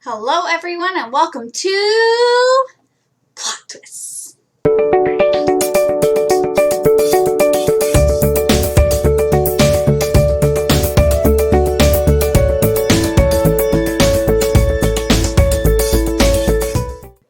Hello everyone and welcome to Plot Twists.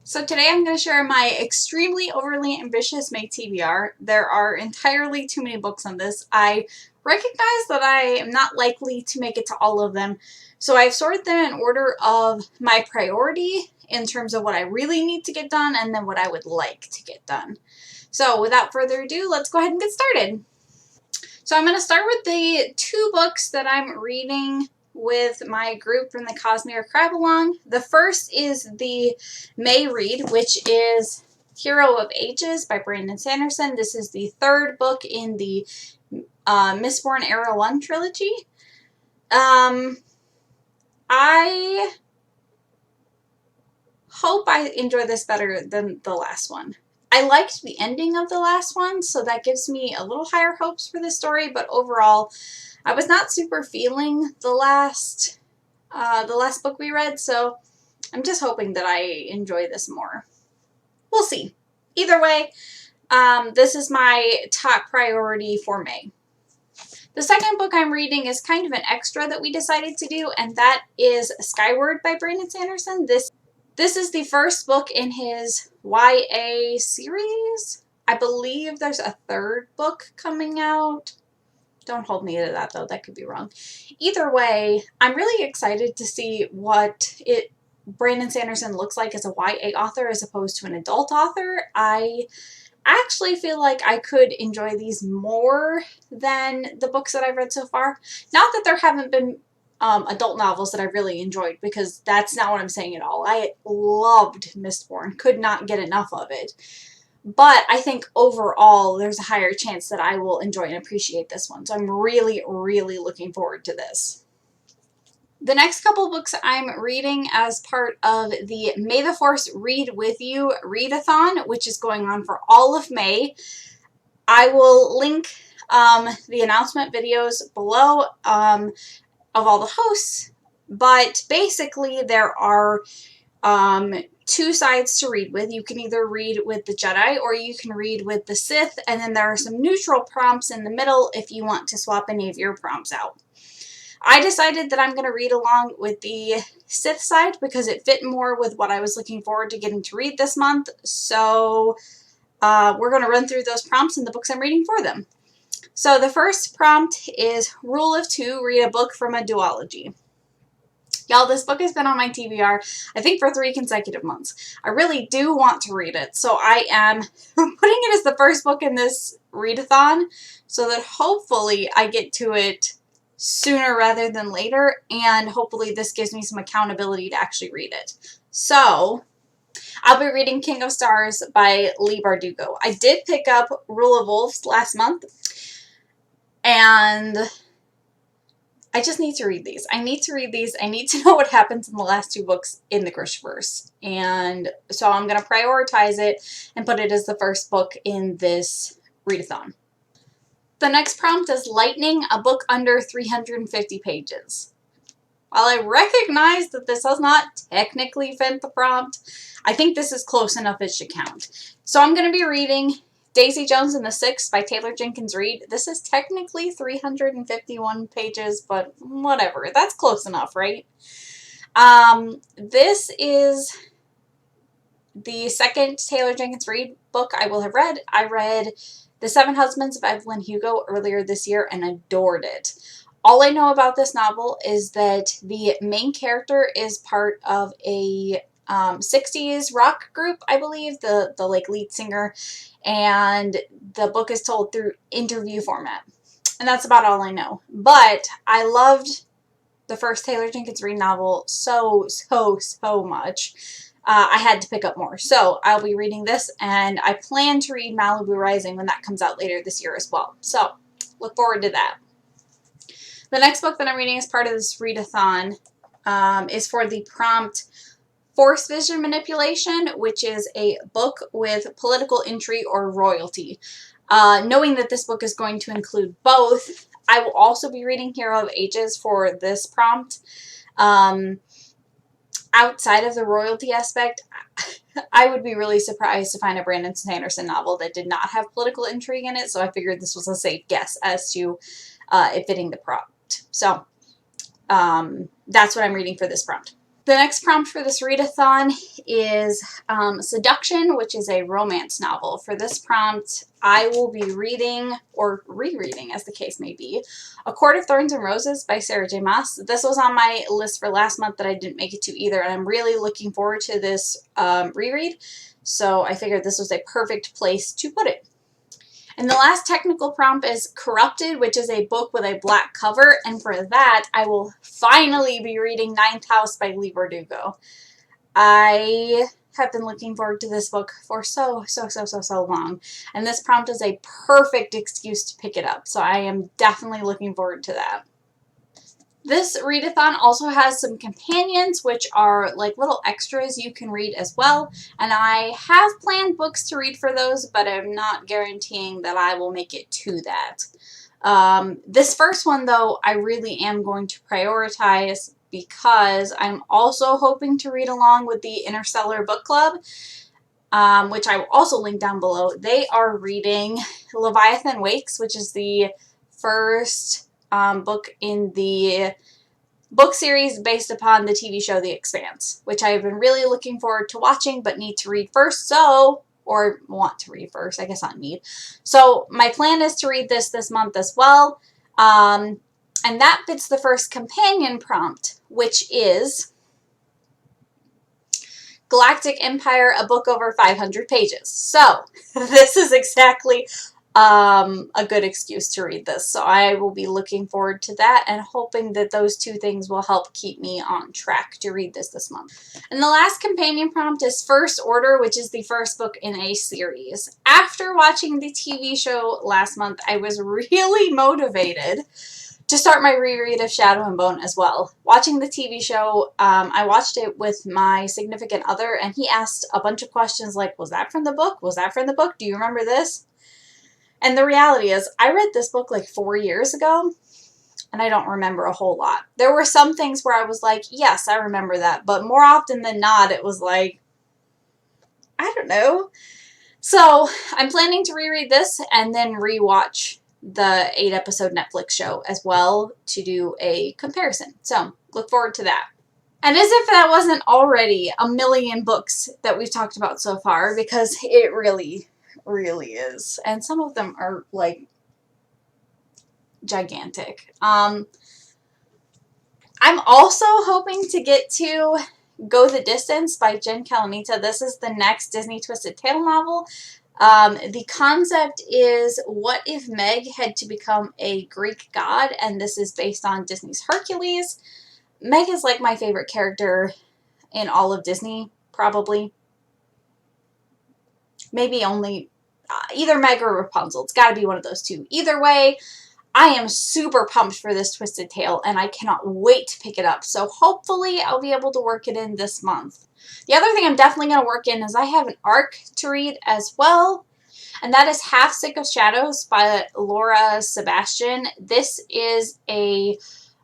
So today I'm going to share my extremely overly ambitious May TBR. There are entirely too many books on this. I recognize that I am not likely to make it to all of them, so I've sorted them in order of my priority in terms of what I really need to get done and then what I would like to get done. So without further ado, let's go ahead and get started. So I'm going to start with the two books that I'm reading with my group from the Cosmere Crab Along. The first is the May read, which is Hero of Ages by Brandon Sanderson. This is the third book in the Mistborn Era 1 trilogy. I hope I enjoy this better than the last one. I liked the ending of the last one, so that gives me a little higher hopes for this story, but overall, I was not super feeling the last book we read, so I'm just hoping that I enjoy this more. We'll see. Either way, this is my top priority for May. The second book I'm reading is kind of an extra that we decided to do, and that is Skyward by Brandon Sanderson. This is the first book in his YA series. I believe there's a third book coming out. Don't hold me to that, though. That could be wrong. Either way, I'm really excited to see what Brandon Sanderson looks like as a YA author as opposed to an adult author. I actually feel like I could enjoy these more than the books that I've read so far. Not that there haven't been adult novels that I really enjoyed, because that's not what I'm saying at all. I loved Mistborn, could not get enough of it. But I think overall there's a higher chance that I will enjoy and appreciate this one. So I'm really, really looking forward to this. The next couple books I'm reading as part of the May the Force Read With You Readathon, which is going on for all of May. I will link the announcement videos below of all the hosts, but basically there are two sides to read with. You can either read with the Jedi or you can read with the Sith, and then there are some neutral prompts in the middle if you want to swap any of your prompts out. I decided that I'm going to read along with the Sith side because it fit more with what I was looking forward to getting to read this month, so we're going to run through those prompts and the books I'm reading for them. So the first prompt is Rule of 2, read a book from a duology. Y'all, this book has been on my TBR, I think, for 3 consecutive months. I really do want to read it, so I am putting it as the first book in this readathon so that hopefully I get to it sooner rather than later, and hopefully this gives me some accountability to actually read it. So I'll be reading King of Stars by Leigh Bardugo. I did pick up Rule of Wolves last month, and I just need to read these. I need to read these. I need to know what happens in the last 2 books in the Grishverse. And so I'm going to prioritize it and put it as the first book in this readathon. The next prompt is Lightning, a book under 350 pages. While I recognize that this does not technically fit the prompt, I think this is close enough it should count. So I'm going to be reading Daisy Jones and the Six by Taylor Jenkins Reid. This is technically 351 pages, but whatever. That's close enough, right? This is the second Taylor Jenkins Reid book I will have read. I read The Seven Husbands of Evelyn Hugo earlier this year and adored it. All I know about this novel is that the main character is part of a 60s rock group, I believe, the like lead singer, and the book is told through interview format. And that's about all I know. But I loved the first Taylor Jenkins Reid novel so much. I had to pick up more. So I'll be reading this, and I plan to read Malibu Rising when that comes out later this year as well. So look forward to that. The next book that I'm reading as part of this readathon is for the prompt Force Vision Manipulation, which is a book with political intrigue or royalty. Knowing that this book is going to include both, I will also be reading Hero of Ages for this prompt. outside of the royalty aspect, I would be really surprised to find a Brandon Sanderson novel that did not have political intrigue in it, so I figured this was a safe guess as to it fitting the prompt. So that's what I'm reading for this prompt. The next prompt for this readathon is Seduction, which is a romance novel. For this prompt, I will be reading, or rereading as the case may be, A Court of Thorns and Roses by Sarah J. Maas. This was on my list for last month that I didn't make it to either, and I'm really looking forward to this reread, so I figured this was a perfect place to put it. And the last technical prompt is Corrupted, which is a book with a black cover. And for that, I will finally be reading Ninth House by Leigh Bardugo. I have been looking forward to this book for so long. And this prompt is a perfect excuse to pick it up. So I am definitely looking forward to that. This readathon also has some companions, which are like little extras you can read as well. And I have planned books to read for those, but I'm not guaranteeing that I will make it to that. This first one, though, I really am going to prioritize because I'm also hoping to read along with the Interstellar Book Club, which I will also link down below. They are reading Leviathan Wakes, which is the first book in the book series based upon the TV show The Expanse, which I've been really looking forward to watching but need to read first, or want to read first, I guess not need. So my plan is to read this month as well, and that fits the first companion prompt, which is Galactic Empire, a book over 500 pages. So this is exactly a good excuse to read this. So I will be looking forward to that and hoping that those two things will help keep me on track to read this month. And the last companion prompt is First Order, which is the first book in a series. After watching the TV show last month, I was really motivated to start my reread of Shadow and Bone as well. Watching the TV show, I watched it with my significant other, and he asked a bunch of questions like, was that from the book? Was that from the book? Do you remember this? And the reality is, I read this book like 4 years ago, and I don't remember a whole lot. There were some things where I was like, yes, I remember that. But more often than not, it was like, I don't know. So I'm planning to reread this and then rewatch the 8-episode Netflix show as well to do a comparison. So look forward to that. And as if that wasn't already a million books that we've talked about so far, because it really is, and some of them are like gigantic. I'm also hoping to get to Go the Distance by Calonita. This is the next Disney Twisted Tale novel. The concept is, what if Meg had to become a Greek god, and this is based on Disney's Hercules. Meg is like my favorite character in all of Disney, probably. Maybe only either Meg or Rapunzel. It's got to be one of those two. Either way, I am super pumped for this Twisted Tale, and I cannot wait to pick it up. So hopefully I'll be able to work it in this month. The other thing I'm definitely going to work in is I have an arc to read as well, and that is Half Sick of Shadows by Laura Sebastian. This is a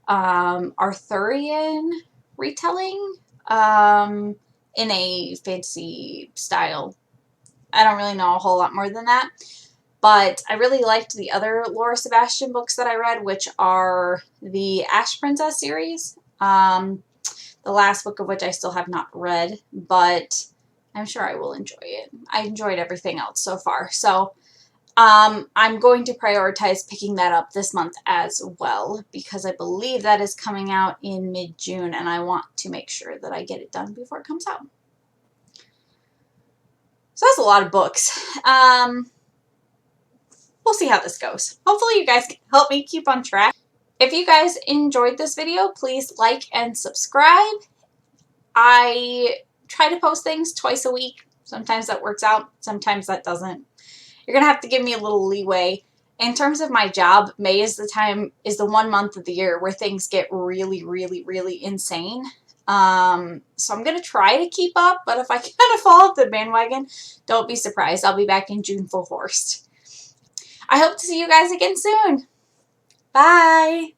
Arthurian retelling in a fantasy style. I don't really know a whole lot more than that, but I really liked the other Laura Sebastian books that I read, which are the Ash Princess series, the last book of which I still have not read, but I'm sure I will enjoy it. I enjoyed everything else so far, so I'm going to prioritize picking that up this month as well, because I believe that is coming out in mid-June, and I want to make sure that I get it done before it comes out. So that's a lot of books. We'll see how this goes. Hopefully you guys can help me keep on track. If you guys enjoyed this video, please like and subscribe. I try to post things twice a week. Sometimes that works out, sometimes that doesn't. You're going to have to give me a little leeway. In terms of my job, May is the 1 month of the year where things get really insane. So I'm going to try to keep up, but if I kind of fall off the bandwagon, don't be surprised. I'll be back in June full force. I hope to see you guys again soon. Bye!